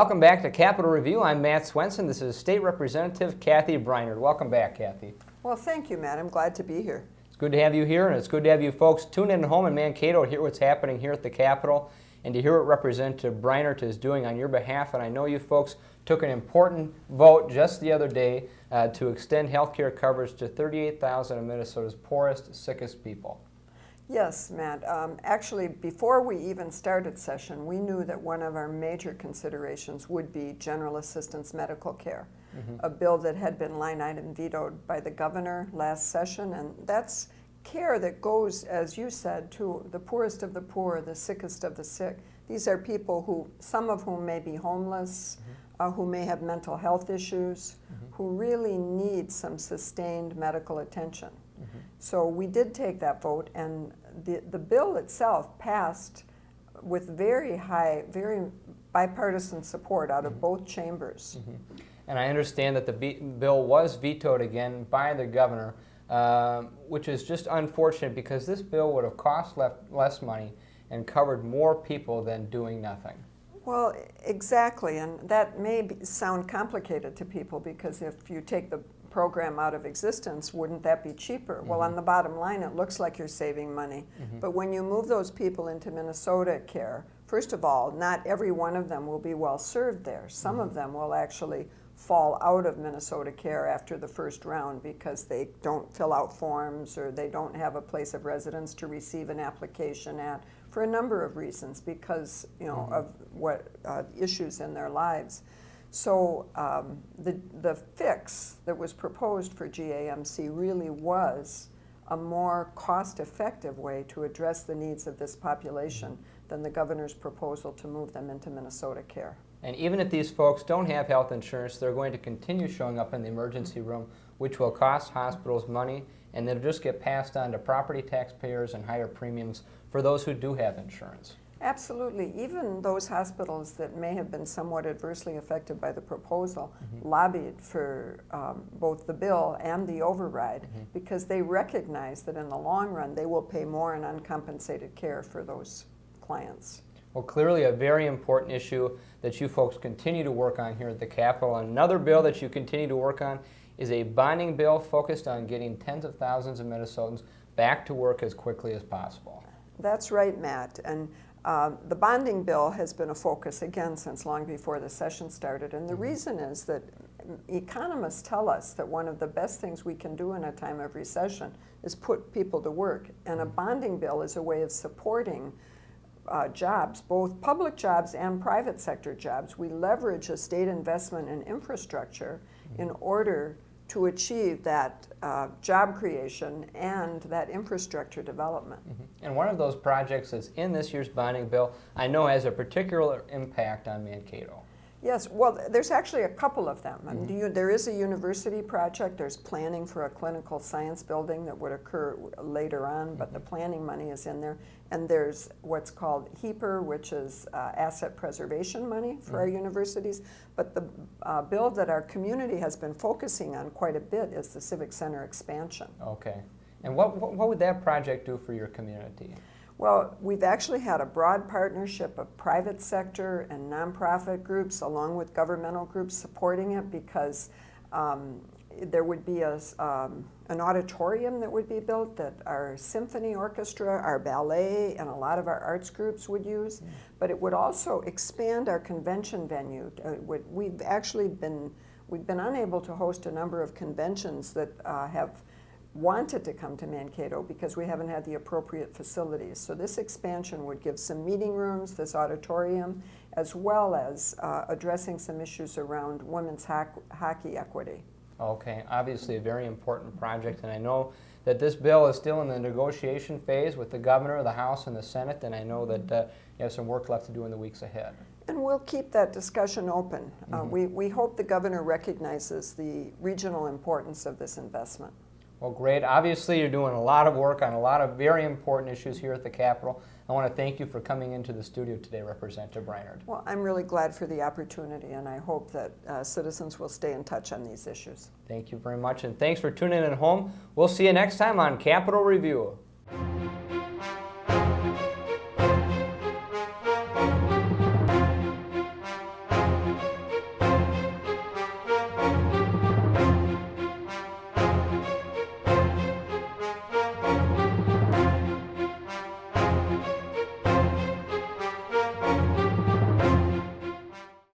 Welcome back to Capitol Review. I'm Matt Swenson. This is State Representative Kathy Brynaert. Welcome back, Kathy. Well, thank you, Matt. I'm glad to be here. It's good to have you here, and it's good to have you folks tune in at home in Mankato to hear what's happening here at the Capitol and to hear what Representative Brynaert is doing on your behalf. And I know you folks took an important vote just the other day to extend health care coverage to 38,000 of Minnesota's poorest, sickest people. Yes, Matt. Actually, before we even started session, we knew that one of our major considerations would be general assistance medical care, a bill that had been line item vetoed by the governor last session, and that's care that goes, as you said, to the poorest of the poor, the sickest of the sick. These are people who, some of whom may be homeless, who may have mental health issues, who really need some sustained medical attention. So we did take that vote, and the bill itself passed with very bipartisan support out of both chambers. And I understand that the bill was vetoed again by the governor, which is just unfortunate because this bill would have cost less money and covered more people than doing nothing. Well, exactly, and that may sound complicated to people because if you take the program out of existence, wouldn't that be cheaper? Well, on the bottom line, it looks like you're saving money. But when you move those people into Minnesota care, first of all, not every one of them will be well served there. Some of them will actually fall out of Minnesota care after the first round because they don't fill out forms or they don't have a place of residence to receive an application at for a number of reasons because of what issues in their lives. So the fix that was proposed for GAMC really was a more cost-effective way to address the needs of this population than the governor's proposal to move them into Minnesota care. And even if these folks don't have health insurance, they're going to continue showing up in the emergency room, which will cost hospitals money, and they'll just get passed on to property taxpayers and higher premiums for those who do have insurance. Absolutely. Even those hospitals that may have been somewhat adversely affected by the proposal lobbied for both the bill and the override because they recognize that in the long run they will pay more in uncompensated care for those clients. Well, clearly a very important issue that you folks continue to work on here at the Capitol. Another bill that you continue to work on is a bonding bill focused on getting tens of thousands of Minnesotans back to work as quickly as possible. That's right, Matt. And the bonding bill has been a focus again since long before the session started. And the reason is that economists tell us that one of the best things we can do in a time of recession is put people to work. And a bonding bill is a way of supporting jobs, both public jobs and private sector jobs. We leverage a state investment in infrastructure in order to achieve that job creation and that infrastructure development. And one of those projects that's in this year's bonding bill, I know has a particular impact on Mankato. Yes, well, there's actually a couple of them. I mean, there is a university project. There's planning for a clinical science building that would occur later on, but the planning money is in there. And there's what's called HEAPR, which is asset preservation money for our universities. But the bill that our community has been focusing on quite a bit is the Civic Center expansion. Okay. And what would that project do for your community? Well, we've actually had a broad partnership of private sector and nonprofit groups along with governmental groups supporting it because there would be an auditorium that would be built that our symphony orchestra, our ballet, and a lot of our arts groups would use. But it would also expand our convention venue. We've been unable to host a number of conventions that have wanted to come to Mankato because we haven't had the appropriate facilities. So this expansion would give some meeting rooms, this auditorium, as well as addressing some issues around women's hockey equity. Okay, obviously a very important project, and I know that this bill is still in the negotiation phase with the governor, the House, and the Senate, and I know that you have some work left to do in the weeks ahead. And we'll keep that discussion open. We hope the governor recognizes the regional importance of this investment. Well, great. Obviously, you're doing a lot of work on a lot of very important issues here at the Capitol. I want to thank you for coming into the studio today, Representative Brynaert. Well, I'm really glad for the opportunity, and I hope that citizens will stay in touch on these issues. Thank you very much, and thanks for tuning in at home. We'll see you next time on Capitol Review.